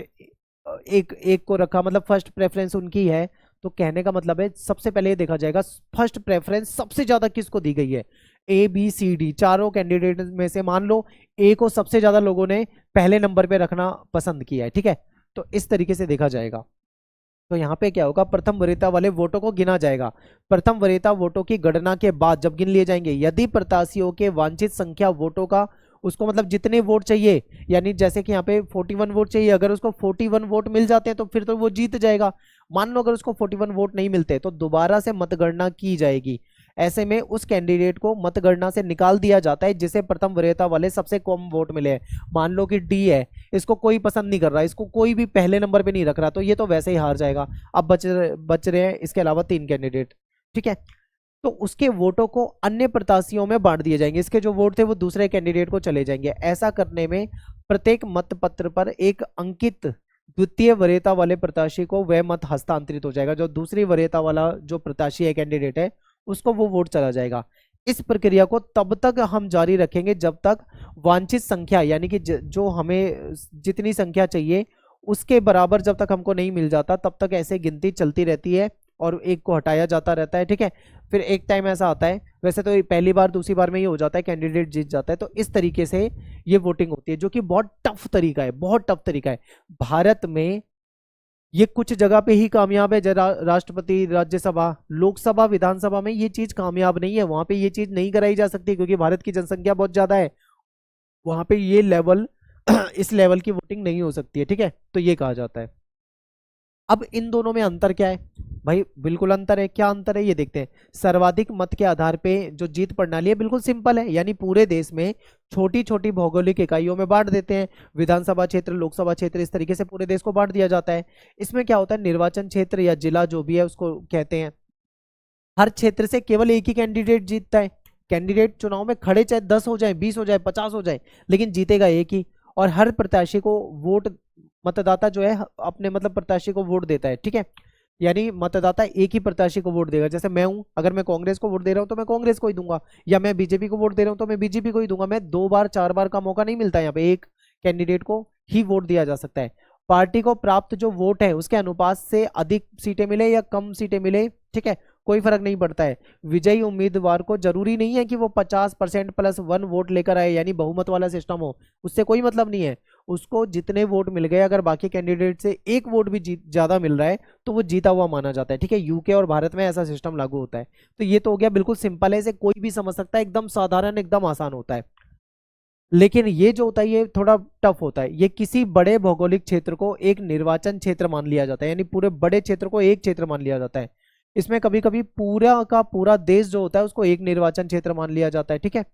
एक को रखा, मतलब फर्स्ट प्रेफरेंस उनकी है। तो कहने का मतलब है, सबसे पहले ये देखा जाएगा फर्स्ट प्रेफरेंस सबसे ज्यादा किसको दी गई है। ए बी सी डी चारों कैंडिडेट में से मान लो ए को सबसे ज्यादा लोगों ने पहले नंबर पे रखना पसंद किया है। ठीक है, तो इस तरीके से देखा जाएगा। तो यहाँ पे क्या होगा, प्रथम वरीयता वाले वोटों को गिना जाएगा। प्रथम वरीयता वोटों की गणना के बाद जब गिन लिए जाएंगे, यदि प्रत्याशियों के वांछित संख्या वोटों का, उसको मतलब जितने वोट चाहिए, यानी जैसे कि यहाँ पे 41 वोट चाहिए, अगर उसको 41 वोट मिल जाते हैं तो फिर तो वो जीत जाएगा। मान लो अगर उसको 41 वोट नहीं मिलते तो दोबारा से मतगणना की जाएगी। ऐसे में उस कैंडिडेट को मतगणना से निकाल दिया जाता है जिसे प्रथम वरीयता वाले सबसे कम वोट मिले हैं। मान लो कि डी है, इसको कोई पसंद नहीं कर रहा, इसको कोई भी पहले नंबर पे नहीं रख रहा, तो ये तो वैसे ही हार जाएगा। अब बच रहे हैं इसके अलावा 3 कैंडिडेट। ठीक है, तो उसके वोटों को अन्य प्रत्याशियों में बांट दिए जाएंगे, इसके जो वोट थे वो दूसरे कैंडिडेट को चले जाएंगे। ऐसा करने में प्रत्येक मत पत्र पर एक अंकित द्वितीय वरीयता वाले प्रत्याशी को वह मत हस्तांतरित हो जाएगा। जो दूसरी वरीयता वाला जो प्रत्याशी है, कैंडिडेट है, उसको वो वोट चला जाएगा। इस प्रक्रिया को तब तक हम जारी रखेंगे जब तक वांछित संख्या, यानी कि जो हमें जितनी संख्या चाहिए उसके बराबर जब तक हमको नहीं मिल जाता, तब तक ऐसे गिनती चलती रहती है और एक को हटाया जाता रहता है, ठीक है। फिर एक टाइम ऐसा आता है, वैसे तो पहली बार दूसरी बार में ये हो जाता है, कैंडिडेट जीत जाता है। तो इस तरीके से ये वोटिंग होती है, जो कि बहुत टफ तरीका है, बहुत टफ तरीका है। भारत में ये कुछ जगह पे ही कामयाब है, राष्ट्रपति, राज्यसभा, लोकसभा, विधानसभा में ये चीज कामयाब नहीं है, वहां पे ये चीज नहीं कराई जा सकती, क्योंकि भारत की जनसंख्या बहुत ज्यादा है, वहां पे ये लेवल इस लेवल की वोटिंग नहीं हो सकती है, ठीक है। तो ये कहा जाता है। अब इन दोनों में अंतर क्या है भाई? बिल्कुल अंतर है। क्या अंतर है ये देखते हैं। सर्वाधिक मत के आधार पे जो जीत प्रणाली है बिल्कुल सिंपल है, यानी पूरे देश में छोटी छोटी भौगोलिक इकाइयों में बांट देते हैं, विधानसभा क्षेत्र, लोकसभा क्षेत्र, इस तरीके से पूरे देश को बांट दिया जाता है। इसमें क्या होता है, निर्वाचन क्षेत्र या जिला जो भी है उसको कहते हैं, हर क्षेत्र से केवल एक ही कैंडिडेट जीतता है। कैंडिडेट चुनाव में खड़े चाहे 10 हो जाए, 20 हो जाए, 50 हो जाए, लेकिन जीतेगा एक ही। और हर प्रत्याशी को वोट, मतदाता जो है अपने मतलब प्रत्याशी को वोट देता है, ठीक है। यानी मतदाता एक ही प्रत्याशी को वोट देगा। जैसे मैं हूं, अगर मैं कांग्रेस को वोट दे रहा हूं तो मैं कांग्रेस को ही दूंगा, या मैं बीजेपी को वोट दे रहा हूं तो मैं बीजेपी को ही दूंगा। मैं 2 बार 4 बार का मौका नहीं मिलता, यहाँ पे एक कैंडिडेट को ही वोट दिया जा सकता है। पार्टी को प्राप्त जो वोट है उसके अनुपात से अधिक सीटें मिले या कम सीटें मिले, ठीक है, कोई फर्क नहीं पड़ता है। विजयी उम्मीदवार को जरूरी नहीं है कि वो 50% +1 वोट लेकर आए, यानी बहुमत वाला सिस्टम हो, उससे कोई मतलब नहीं है। उसको जितने वोट मिल गए, अगर बाकी कैंडिडेट से एक वोट भी ज्यादा मिल रहा है तो वो जीता हुआ माना जाता है, ठीक है। यूके और भारत में ऐसा सिस्टम लागू होता है। तो ये तो हो गया, बिल्कुल सिंपल है, इसे कोई भी समझ सकता है, एकदम साधारण, एकदम आसान होता है। लेकिन ये जो होता है ये थोड़ा टफ होता है। ये किसी बड़े भौगोलिक क्षेत्र को एक निर्वाचन क्षेत्र मान लिया जाता है, यानी पूरे बड़े क्षेत्र को एक क्षेत्र मान लिया जाता है। इसमें कभी कभी पूरा का पूरा देश जो होता है उसको एक निर्वाचन क्षेत्र मान लिया जाता है, ठीक है।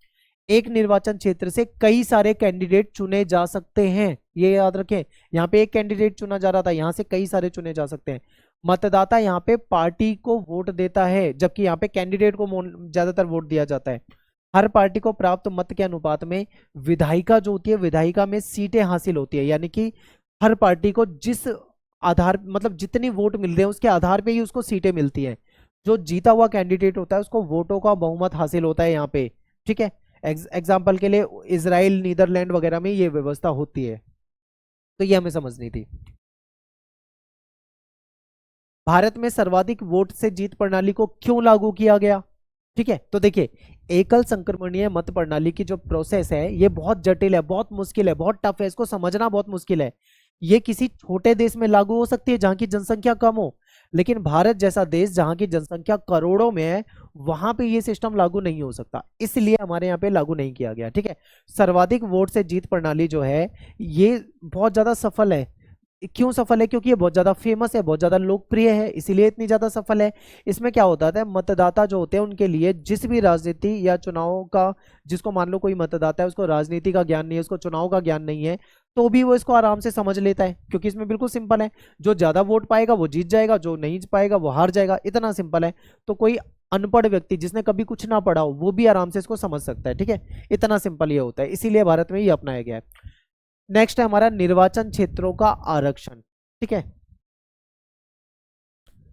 एक निर्वाचन क्षेत्र से कई सारे कैंडिडेट चुने जा सकते हैं, ये याद रखें। यहाँ पे एक कैंडिडेट चुना जा रहा था, यहाँ से कई सारे चुने जा सकते हैं। मतदाता यहाँ पे पार्टी को वोट देता है, जबकि यहाँ पे कैंडिडेट को ज्यादातर वोट दिया जाता है। हर पार्टी को प्राप्त मत के अनुपात में विधायिका जो होती है, विधायिका में सीटें हासिल होती है, यानी कि हर पार्टी को जिस आधार मतलब जितनी वोट मिल रहे हैं उसके आधार पे ही उसको सीटें मिलती हैं। जो जीता हुआ कैंडिडेट होता है उसको वोटों का बहुमत हासिल होता है यहाँ पे, ठीक है। एग्जाम्पल के लिए इजराइल, नीदरलैंड वगैरह में ये व्यवस्था होती है। तो ये हमें समझनी थी। भारत में सर्वाधिक वोट से जीत प्रणाली को क्यों लागू किया गया, ठीक है। तो देखिए, एकल संक्रमणीय मत प्रणाली की जो प्रोसेस है ये बहुत जटिल है, बहुत मुश्किल है, बहुत टफ है, इसको समझना बहुत मुश्किल है। ये किसी छोटे देश में लागू हो सकती है जहां की जनसंख्या कम हो, लेकिन भारत जैसा देश जहां की जनसंख्या करोड़ों में है, वहां पे ये सिस्टम लागू नहीं हो सकता, इसलिए हमारे यहाँ पे लागू नहीं किया गया, ठीक है। सर्वाधिक वोट से जीत प्रणाली जो है ये बहुत ज्यादा सफल है। क्यों सफल है? क्योंकि ये बहुत ज्यादा फेमस है, बहुत ज्यादा लोकप्रिय है, इसीलिए इतनी ज्यादा सफल है। इसमें क्या होता है, मतदाता जो होते हैं उनके लिए जिस भी राजनीति या चुनाव का, जिसको मान लो कोई मतदाता है उसको राजनीति का ज्ञान नहीं है, उसको चुनाव का ज्ञान नहीं है, तो भी वो इसको आराम से समझ लेता है, क्योंकि इसमें बिल्कुल सिंपल है। जो ज्यादा वोट पाएगा वो जीत जाएगा, जो नहीं पाएगा वो हार जाएगा, इतना सिंपल है। तो कोई अनपढ़ व्यक्ति जिसने कभी कुछ ना पढ़ा हो वो भी आराम से इसको समझ सकता है, ठीक है। इतना सिंपल ये होता है, इसीलिए भारत में ये अपनाया गया है। नेक्स्ट है हमारा निर्वाचन क्षेत्रों का आरक्षण, ठीक है।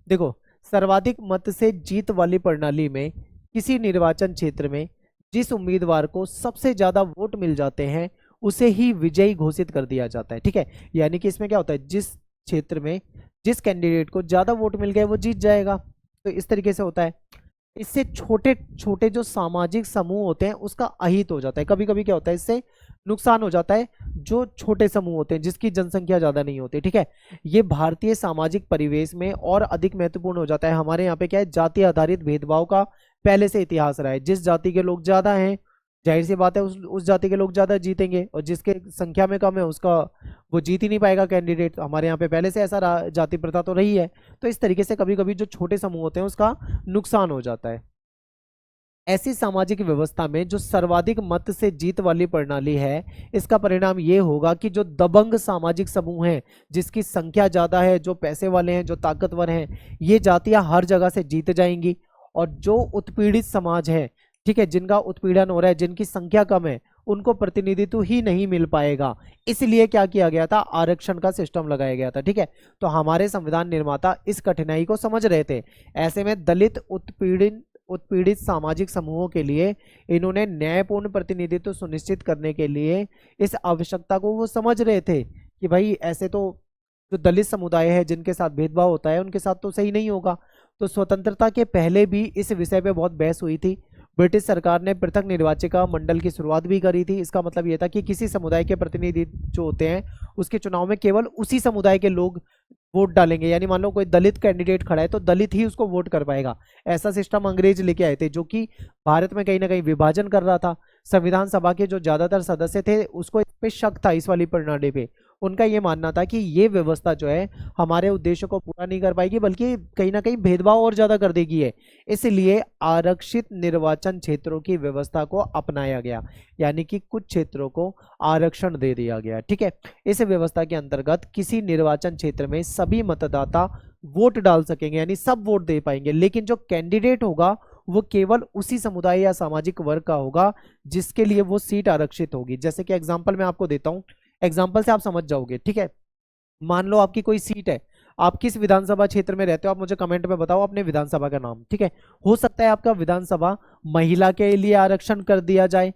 देखो, सर्वाधिक मत से जीत वाली प्रणाली में किसी निर्वाचन क्षेत्र में जिस उम्मीदवार को सबसे ज्यादा वोट मिल जाते हैं उसे ही विजयी घोषित कर दिया जाता है, ठीक है। यानी कि इसमें क्या होता है, जिस क्षेत्र में जिस कैंडिडेट को ज्यादा वोट मिल गए वो जीत जाएगा। तो इस तरीके से होता है। इससे छोटे छोटे जो सामाजिक समूह होते हैं उसका अहित हो जाता है। कभी कभी क्या होता है, इससे नुकसान हो जाता है जो छोटे समूह होते हैं जिसकी जनसंख्या ज्यादा नहीं होती, ठीक है। ये भारतीय सामाजिक परिवेश में और अधिक महत्वपूर्ण हो जाता है। हमारे यहाँ पे क्या है, जाति आधारित भेदभाव का पहले से इतिहास रहा है। जिस जाति के लोग ज्यादा हैं, जाहिर सी बात है उस जाति के लोग ज्यादा जीतेंगे, और जिसके संख्या में कम है उसका वो जीत ही नहीं पाएगा कैंडिडेट। हमारे यहाँ पे पहले से ऐसा जाति प्रथा तो रही है। तो इस तरीके से कभी कभी जो छोटे समूह होते हैं उसका नुकसान हो जाता है। ऐसी सामाजिक व्यवस्था में जो सर्वाधिक मत से जीत वाली प्रणाली है, इसका परिणाम ये होगा कि जो दबंग सामाजिक समूह हैं, जिसकी संख्या ज्यादा है, जो पैसे वाले हैं, जो ताकतवर हैं, ये जातियां हर जगह से जीत जाएंगी। और जो उत्पीड़ित समाज है, ठीक है, जिनका उत्पीड़न हो रहा है, जिनकी संख्या कम है, उनको प्रतिनिधित्व ही नहीं मिल पाएगा। इसलिए क्या किया गया था, आरक्षण का सिस्टम लगाया गया था, ठीक है। तो हमारे संविधान निर्माता इस कठिनाई को समझ रहे थे। ऐसे में दलित, उत्पीड़ित सामाजिक समूहों के लिए इन्होंने न्यायपूर्ण प्रतिनिधित्व सुनिश्चित करने के लिए इस आवश्यकता को वो समझ रहे थे कि भाई ऐसे तो जो दलित समुदाय है, जिनके साथ भेदभाव होता है, उनके साथ तो सही नहीं होगा। तो स्वतंत्रता के पहले भी इस विषय पे बहुत बहस हुई थी। ब्रिटिश सरकार ने पृथक निर्वाचिका मंडल की शुरुआत भी करी थी। इसका मतलब ये था कि किसी समुदाय के प्रतिनिधि जो होते हैं उसके चुनाव में केवल उसी समुदाय के लोग वोट डालेंगे, यानी मान लो कोई दलित कैंडिडेट खड़ा है तो दलित ही उसको वोट कर पाएगा। ऐसा सिस्टम अंग्रेज लेके आए थे, जो कि भारत में कहीं ना कहीं विभाजन कर रहा था। संविधान सभा के जो ज्यादातर सदस्य थे उसको इस पे शक था, इस वाली प्रणाली पे। उनका ये मानना था कि ये व्यवस्था जो है हमारे उद्देश्य को पूरा नहीं कर पाएगी, बल्कि कहीं ना कहीं भेदभाव और ज्यादा कर देगी है। इसलिए आरक्षित निर्वाचन क्षेत्रों की व्यवस्था को अपनाया गया, यानी कि कुछ क्षेत्रों को आरक्षण दे दिया गया। ठीक है, इस व्यवस्था के अंतर्गत किसी निर्वाचन क्षेत्र में सभी मतदाता वोट डाल सकेंगे, यानी सब वोट दे पाएंगे, लेकिन जो कैंडिडेट होगा वो केवल उसी समुदाय या सामाजिक वर्ग का होगा जिसके लिए वो सीट आरक्षित होगी। जैसे कि एग्जांपल मैं आपको देता हूं, एग्जाम्पल से आप समझ जाओगे। ठीक है, मान लो आपकी कोई सीट है, आप किस विधानसभा क्षेत्र में रहते हो, आप मुझे कमेंट में बताओ अपने विधानसभा का नाम। ठीक है, हो सकता है आपका विधानसभा महिला के लिए आरक्षण कर दिया जाए।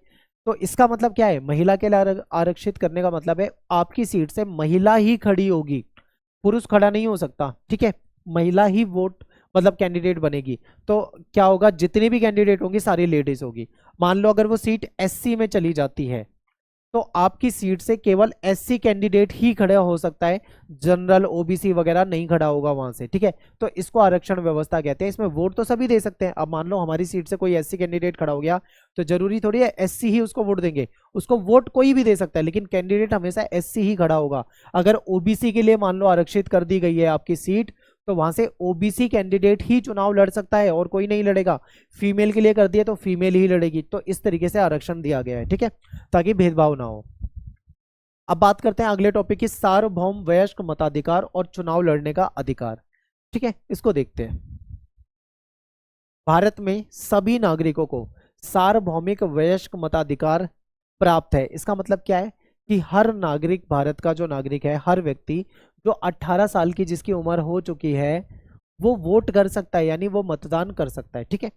तो इसका मतलब क्या है, महिला के लिए आरक्षित करने का मतलब है आपकी सीट से महिला ही खड़ी होगी, पुरुष खड़ा नहीं हो सकता। ठीक है, महिला ही वोट मतलब कैंडिडेट बनेगी। तो क्या होगा, जितने भी कैंडिडेट होंगी सारी लेडीज होगी। मान लो अगर वो सीट एससी में चली जाती है तो आपकी सीट से केवल एससी कैंडिडेट ही खड़ा हो सकता है, जनरल ओबीसी वगैरह नहीं खड़ा होगा वहां से। ठीक है, तो इसको आरक्षण व्यवस्था कहते हैं। इसमें वोट तो सभी दे सकते हैं। अब मान लो हमारी सीट से कोई एससी कैंडिडेट खड़ा हो गया तो जरूरी थोड़ी है एससी ही उसको वोट देंगे, उसको वोट कोई भी दे सकता है, लेकिन कैंडिडेट हमेशा एससी ही खड़ा होगा। अगर ओबीसी के लिए मान लो आरक्षित कर दी गई है आपकी सीट, तो वहां से ओबीसी कैंडिडेट ही चुनाव लड़ सकता है और कोई नहीं लड़ेगा। फीमेल के लिए कर दिया तो फीमेल ही लड़ेगी। तो इस तरीके से आरक्षण दिया गया है। ठीक है, ताकि भेदभाव ना हो। अब बात करते हैं अगले टॉपिक की, सार्वभौम वयस्क मताधिकार और चुनाव लड़ने का अधिकार। ठीक है, इसको देखते हैं। भारत में सभी नागरिकों को सार्वभौमिक वयस्क मताधिकार प्राप्त है। इसका मतलब क्या है कि हर नागरिक, भारत का जो नागरिक है, हर व्यक्ति जो 18 साल की जिसकी उम्र हो चुकी है वो वोट कर सकता है, यानी वो मतदान कर सकता है। ठीक है,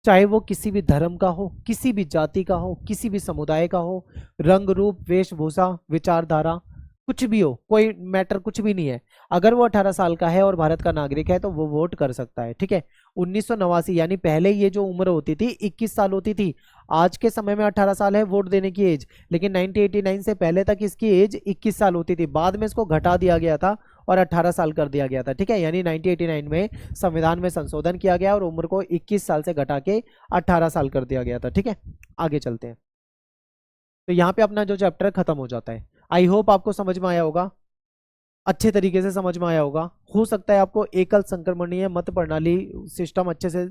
चाहे वो किसी भी धर्म का हो, किसी भी जाति का हो, किसी भी समुदाय का हो, रंग रूप वेशभूषा विचारधारा कुछ भी हो, कोई मैटर कुछ भी नहीं है। अगर वो 18 साल का है और भारत का नागरिक है तो वो वोट कर सकता है। ठीक है, 1989 यानी पहले ये जो उम्र होती थी 21 साल होती थी, आज के समय में 18 साल है वोट देने की एज, लेकिन 1989 से पहले तक इसकी एज 21 साल होती थी। बाद में इसको घटा दिया गया था और 18 साल कर दिया गया था। ठीक है, यानी 1989 में संविधान में संशोधन किया गया और उम्र को 21 साल से घटा के 18 साल कर दिया गया था। ठीक है, आगे चलते हैं। तो यहाँ पे अपना जो चैप्टर खत्म हो जाता है। आई होप आपको समझ में आया होगा, अच्छे तरीके से समझ में आया होगा। हो सकता है आपको एकल संक्रमणीय मत प्रणाली सिस्टम अच्छे से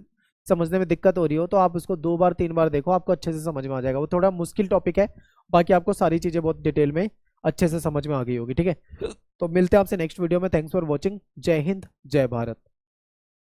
समझने में दिक्कत हो रही हो, तो आप उसको 2 बार 3 बार देखो, आपको अच्छे से समझ में आ जाएगा। वो थोड़ा मुश्किल टॉपिक है, बाकी आपको सारी चीजें बहुत डिटेल में अच्छे से समझ में आ गई होगी। ठीक है, तो मिलते हैं आपसे नेक्स्ट वीडियो में। Thanks for watching. जय हिंद, जय भारत।